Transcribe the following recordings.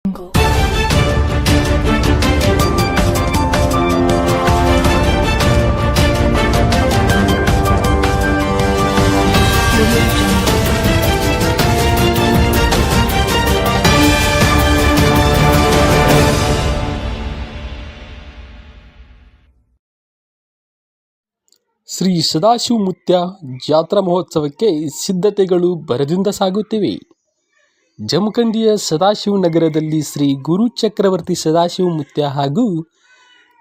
ಶ್ರೀ ಸದಾಶಿವಮುತ್ಯ ಜಾತ್ರಾ ಮಹೋತ್ಸವಕ್ಕೆ ಸಿದ್ಧತೆಗಳು ಭರದಿಂದ ಸಾಗುತ್ತಿವೆ. ಜಮಖಂಡಿಯ ಸದಾಶಿವನಗರದಲ್ಲಿ ಶ್ರೀ ಗುರುಚಕ್ರವರ್ತಿ ಸದಾಶಿವಮುತ್ಯ ಹಾಗೂ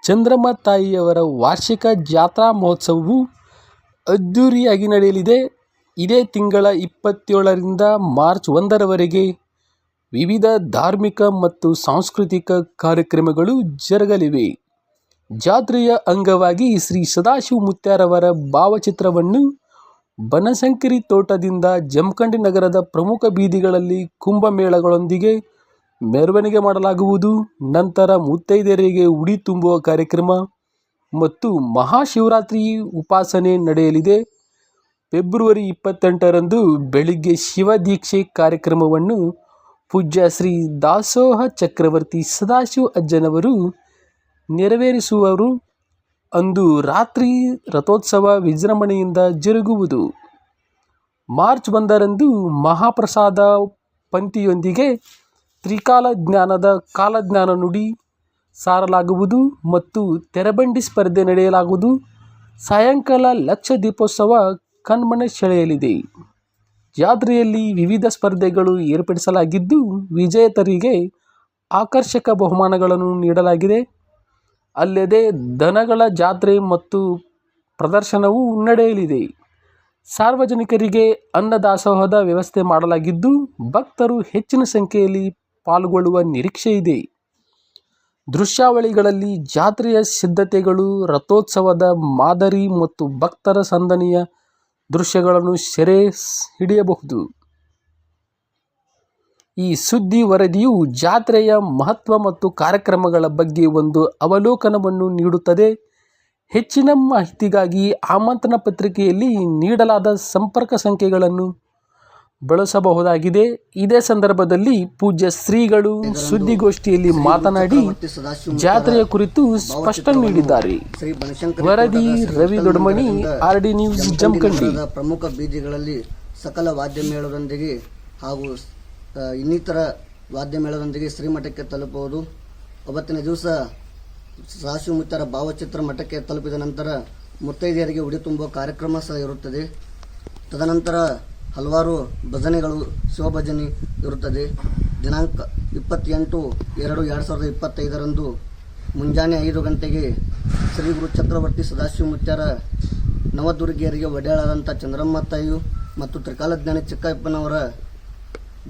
ಚಂದ್ರಮ್ಮ ತಾಯಿಯವರ ವಾರ್ಷಿಕ ಜಾತ್ರಾ ಮಹೋತ್ಸವವು ಅದ್ದೂರಿಯಾಗಿ ನಡೆಯಲಿದೆ. ಇದೇ ತಿಂಗಳ 27ರಿಂದ ಮಾರ್ಚ್ 1ರವರೆಗೆ ವಿವಿಧ ಧಾರ್ಮಿಕ ಮತ್ತು ಸಾಂಸ್ಕೃತಿಕ ಕಾರ್ಯಕ್ರಮಗಳು ಜರುಗಲಿವೆ. ಜಾತ್ರೆಯ ಅಂಗವಾಗಿ ಶ್ರೀ ಸದಾಶಿವಮುತ್ಯರವರ ಭಾವಚಿತ್ರವನ್ನು ಬನಶಂಕರಿ ತೋಟದಿಂದ ಜಮಖಂಡಿ ನಗರದ ಪ್ರಮುಖ ಬೀದಿಗಳಲ್ಲಿ ಕುಂಭಮೇಳಗಳೊಂದಿಗೆ ಮೆರವಣಿಗೆ ಮಾಡಲಾಗುವುದು. ನಂತರ ಮುತ್ತೈದೆಯರಿಗೆ ಉಡಿ ತುಂಬುವ ಕಾರ್ಯಕ್ರಮ ಮತ್ತು ಮಹಾಶಿವರಾತ್ರಿ ಉಪಾಸನೆ ನಡೆಯಲಿದೆ. ಫೆಬ್ರವರಿ 28ರಂದು ಬೆಳಿಗ್ಗೆ ಶಿವದೀಕ್ಷೆ ಕಾರ್ಯಕ್ರಮವನ್ನು ಪೂಜ್ಯ ಶ್ರೀ ದಾಸೋಹ ಚಕ್ರವರ್ತಿ ಸದಾಶಿವ ಅಜ್ಜನವರು ನೆರವೇರಿಸುವರು. ಅಂದು ರಾತ್ರಿ ರಥೋತ್ಸವ ವಿಜೃಂಭಣೆಯಿಂದ ಜರುಗುವುದು. ಮಾರ್ಚ್ 1ರಂದು ಮಹಾಪ್ರಸಾದ ಪಂಕ್ತಿಯೊಂದಿಗೆ ತ್ರಿಕಾಲ ಜ್ಞಾನದ ಕಾಲಜ್ಞಾನ ನುಡಿ ಸಾರಲಾಗುವುದು ಮತ್ತು ತೆರಬಂಡಿ ಸ್ಪರ್ಧೆ ನಡೆಯಲಾಗುವುದು. ಸಾಯಂಕಾಲ ಲಕ್ಷ ದೀಪೋತ್ಸವ ಕಣ್ಮನ ಸೆಳೆಯಲಿದೆ. ಜಾತ್ರೆಯಲ್ಲಿ ವಿವಿಧ ಸ್ಪರ್ಧೆಗಳು ಏರ್ಪಡಿಸಲಾಗಿದ್ದು, ವಿಜೇತರಿಗೆ ಆಕರ್ಷಕ ಬಹುಮಾನಗಳನ್ನು ನೀಡಲಾಗಿದೆ. ಅಲ್ಲದೆ ದನಗಳ ಜಾತ್ರೆ ಮತ್ತು ಪ್ರದರ್ಶನವೂ ನಡೆಯಲಿದೆ. ಸಾರ್ವಜನಿಕರಿಗೆ ಅನ್ನದಾಸೋಹದ ವ್ಯವಸ್ಥೆ ಮಾಡಲಾಗಿದ್ದು, ಭಕ್ತರು ಹೆಚ್ಚಿನ ಸಂಖ್ಯೆಯಲ್ಲಿ ಪಾಲ್ಗೊಳ್ಳುವ ನಿರೀಕ್ಷೆ ಇದೆ. ದೃಶ್ಯಾವಳಿಗಳಲ್ಲಿ ಜಾತ್ರೆಯ ಸಿದ್ಧತೆಗಳು, ರಥೋತ್ಸವದ ಮಾದರಿ ಮತ್ತು ಭಕ್ತರ ಸಂದಣಿಯ ದೃಶ್ಯಗಳನ್ನು ಸೆರೆ ಹಿಡಿಯಬಹುದು. ಈ ಸುದ್ದಿ ವರದಿಯು ಜಾತ್ರೆಯ ಮಹತ್ವ ಮತ್ತು ಕಾರ್ಯಕ್ರಮಗಳ ಬಗ್ಗೆ ಒಂದು ಅವಲೋಕನವನ್ನು ನೀಡುತ್ತದೆ. ಹೆಚ್ಚಿನ ಮಾಹಿತಿಗಾಗಿ ಆಮಂತ್ರಣ ಪತ್ರಿಕೆಯಲ್ಲಿ ನೀಡಲಾದ ಸಂಪರ್ಕ ಸಂಖ್ಯೆಗಳನ್ನು ಬಳಸಬಹುದಾಗಿದೆ. ಇದೇ ಸಂದರ್ಭದಲ್ಲಿ ಪೂಜ್ಯ ಶ್ರೀಗಳು ಸುದ್ದಿಗೋಷ್ಠಿಯಲ್ಲಿ ಮಾತನಾಡಿ ಜಾತ್ರೆಯ ಕುರಿತು ಸ್ಪಷ್ಟನೆ ನೀಡಿದ್ದಾರೆ. ವರದಿ ರವಿ ದೊಡ್ಮನಿ, RD ನ್ಯೂಸ್, ಜಮಖಂಡಿ. ಪ್ರಮುಖ ಬೀದಿಗಳಲ್ಲಿ ಸಕಲ ವಾದ್ಯ ಮೇಳದೊಂದಿಗೆ ಹಾಗೂ ಇನ್ನಿತರ ವಾದ್ಯ ಮೇಳದೊಂದಿಗೆ ಶ್ರೀಮಠಕ್ಕೆ ತಲುಪುವುದು. ಅವತ್ತಿನ ದಿವಸ ಸದಾಶಿವಮುತ್ಯರ ಭಾವಚಿತ್ರ ಮಠಕ್ಕೆ ತಲುಪಿದ ನಂತರ ಮುತ್ತೈದೆಯರಿಗೆ ಉಡಿ ತುಂಬುವ ಕಾರ್ಯಕ್ರಮ ಸಹ ಇರುತ್ತದೆ. ತದನಂತರ ಹಲವಾರು ಭಜನೆಗಳು, ಶಿವಭಜನೆ ಇರುತ್ತದೆ. ದಿನಾಂಕ 28/2/2025ರಂದು ಮುಂಜಾನೆ 5 ಗಂಟೆಗೆ ಶ್ರೀ ಗುರು ಚಕ್ರವರ್ತಿ ಸದಾಶಿವಮುತ್ಯರ ನವದುರ್ಗಿಯರಿಗೆ ಒಡೆಯಾಳಾದಂಥ ಚಂದ್ರಮ್ಮ ತಾಯಿಯು ಮತ್ತು ತ್ರಿಕಾಲಜ್ಞಾನಿ ಚಿಕ್ಕಪ್ಪನವರ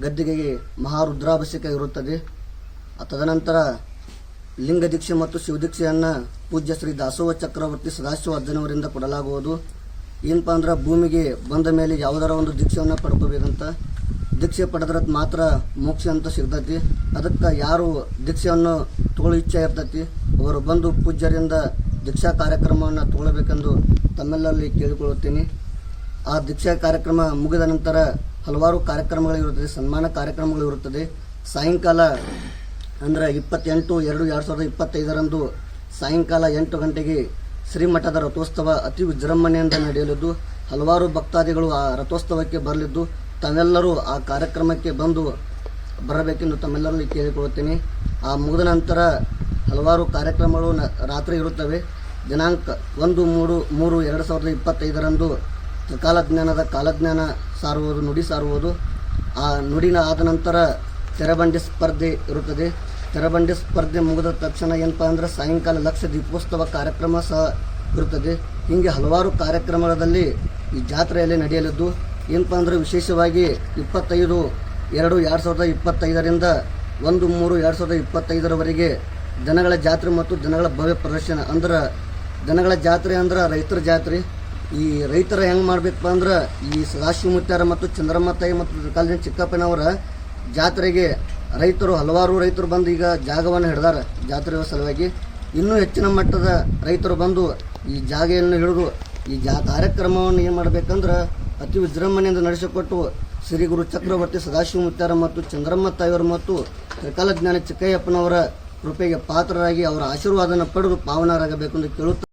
ಗದ್ದಿಗೆಗೆ ಮಹಾರುದ್ರಾಭಿಷೇಕ ಇರುತ್ತದೆ. ತದನಂತರ ಲಿಂಗ ದೀಕ್ಷೆ ಮತ್ತು ಶಿವದೀಕ್ಷೆಯನ್ನು ಪೂಜ್ಯ ಶ್ರೀ ದಾಸೋಹ ಚಕ್ರವರ್ತಿ ಸದಾಶಿವ ಅಜ್ಜನವರಿಂದ ಕೊಡಲಾಗುವುದು. ಏನಪ್ಪ ಅಂದ್ರೆ ಭೂಮಿಗೆ ಬಂದ ಮೇಲೆ ಯಾವುದರ ಒಂದು ದೀಕ್ಷೆಯನ್ನು ಪಡ್ಕೋಬೇಕಂತ, ದೀಕ್ಷೆ ಪಡೆದ್ರೆ ಮಾತ್ರ ಮೋಕ್ಷ ಅಂತ ಸಿಗ್ತೈತಿ. ಅದಕ್ಕೆ ಯಾರು ದೀಕ್ಷೆಯನ್ನು ತಗೊಳ್ಳೋ ಇಚ್ಛೆ ಇರ್ತೈತಿ ಅವರು ಬಂದು ಪೂಜ್ಯರಿಂದ ದೀಕ್ಷಾ ಕಾರ್ಯಕ್ರಮವನ್ನು ತಗೊಳ್ಬೇಕೆಂದು ತಮ್ಮೆಲ್ಲರಲ್ಲಿ ಕೇಳಿಕೊಳ್ಳುತ್ತೀನಿ. ಆ ದೀಕ್ಷಾ ಕಾರ್ಯಕ್ರಮ ಮುಗಿದ ನಂತರ ಹಲವಾರು ಕಾರ್ಯಕ್ರಮಗಳಿರುತ್ತದೆ, ಸನ್ಮಾನ ಕಾರ್ಯಕ್ರಮಗಳು ಇರುತ್ತದೆ. ಸಾಯಂಕಾಲ ಅಂದರೆ 28/2/2025ರಂದು ಸಾಯಂಕಾಲ 8 ಗಂಟೆಗೆ ಶ್ರೀಮಠದ ರಥೋತ್ಸವ ಅತಿ ವಿಜೃಂಭಣೆಯಿಂದ ನಡೆಯಲಿದ್ದು, ಹಲವಾರು ಭಕ್ತಾದಿಗಳು ಆ ರಥೋತ್ಸವಕ್ಕೆ ಬರಲಿದ್ದು, ತಾವೆಲ್ಲರೂ ಆ ಕಾರ್ಯಕ್ರಮಕ್ಕೆ ಬಂದು ಬರಬೇಕೆಂದು ತಮ್ಮೆಲ್ಲರಲ್ಲಿ ಕೇಳಿಕೊಳ್ಳುತ್ತೇನೆ. ಆ ಮುಗಿದ ನಂತರ ಹಲವಾರು ಕಾರ್ಯಕ್ರಮಗಳು ರಾತ್ರಿ ಇರುತ್ತವೆ. ದಿನಾಂಕ 1/3/2025ರಂದು ತ್ರಿಕಾಲಜ್ಞಾನದ ಕಾಲಜ್ಞಾನ ಸಾರುವುದು, ನುಡಿ ಸಾರುವುದು. ಆ ನುಡಿನ ಆದ ನಂತರ ತೆರಬಂಡಿ ಸ್ಪರ್ಧೆ ಇರುತ್ತದೆ. ತೆರಬಂಡಿ ಸ್ಪರ್ಧೆ ಮುಗಿದ ತಕ್ಷಣ ಏನಪ್ಪ ಅಂದ್ರೆ ಸಾಯಂಕಾಲ ಲಕ್ಷ ದೀಪೋತ್ಸವ ಕಾರ್ಯಕ್ರಮ ಸಹ ಇರುತ್ತದೆ. ಹೀಗೆ ಹಲವಾರು ಕಾರ್ಯಕ್ರಮಗಳಲ್ಲಿ ಈ ಜಾತ್ರೆಯಲ್ಲಿ ನಡೆಯಲಿದ್ದು, ಏನಪ್ಪ ಅಂದ್ರೆ ವಿಶೇಷವಾಗಿ 25/2/2025ರಿಂದ 1/3/2025ರವರೆಗೆ ದನಗಳ ಜಾತ್ರೆ ಮತ್ತು ದನಗಳ ಭವ್ಯ ಪ್ರದರ್ಶನ. ಅಂದ್ರೆ ದನಗಳ ಜಾತ್ರೆ ಅಂದ್ರೆ ರೈತರ ಜಾತ್ರೆ. ಈ ರೈತರ ಹೆಂಗೆ ಮಾಡಬೇಕಪ್ಪ ಅಂದ್ರೆ ಈ ಸದಾಶಿವಮುತ್ಯರ ಮತ್ತು ಚಂದ್ರಮ್ಮ ತಾಯಿ ಮತ್ತು ತ್ರಿಕಾಲಜ್ಞಾನಿ ಚಿಕ್ಕಪ್ಪನವರ ಜಾತ್ರೆಗೆ ಹಲವಾರು ರೈತರು ಬಂದು ಈಗ ಜಾಗವನ್ನು ಹಿಡಿದಾರ ಜಾತ್ರೆಯ ಸಲುವಾಗಿ. ಇನ್ನೂ ಹೆಚ್ಚಿನ ಮಟ್ಟದ ರೈತರು ಬಂದು ಈ ಜಾಗೆಯನ್ನು ಹಿಡಿದು ಈ ಕಾರ್ಯಕ್ರಮವನ್ನು ಏನು ಮಾಡಬೇಕಂದ್ರೆ ಅತಿ ವಿಜೃಂಭಣೆಯಿಂದ ನಡೆಸಿಕೊಟ್ಟು ಶ್ರೀ ಗುರು ಚಕ್ರವರ್ತಿ ಸದಾಶಿವ ಮುತ್ಯಾರ ಮತ್ತು ಚಂದ್ರಮ್ಮ ತಾಯಿಯವರು ಮತ್ತು ತ್ರಿಕಾಲಜ್ಞಾನಿ ಚಿಕ್ಕಯ್ಯಪ್ಪನವರ ಕೃಪೆಗೆ ಪಾತ್ರರಾಗಿ ಅವರ ಆಶೀರ್ವಾದನ ಪಡೆದು ಪಾವನರಾಗಬೇಕೆಂದು ಕೇಳುತ್ತಾರೆ.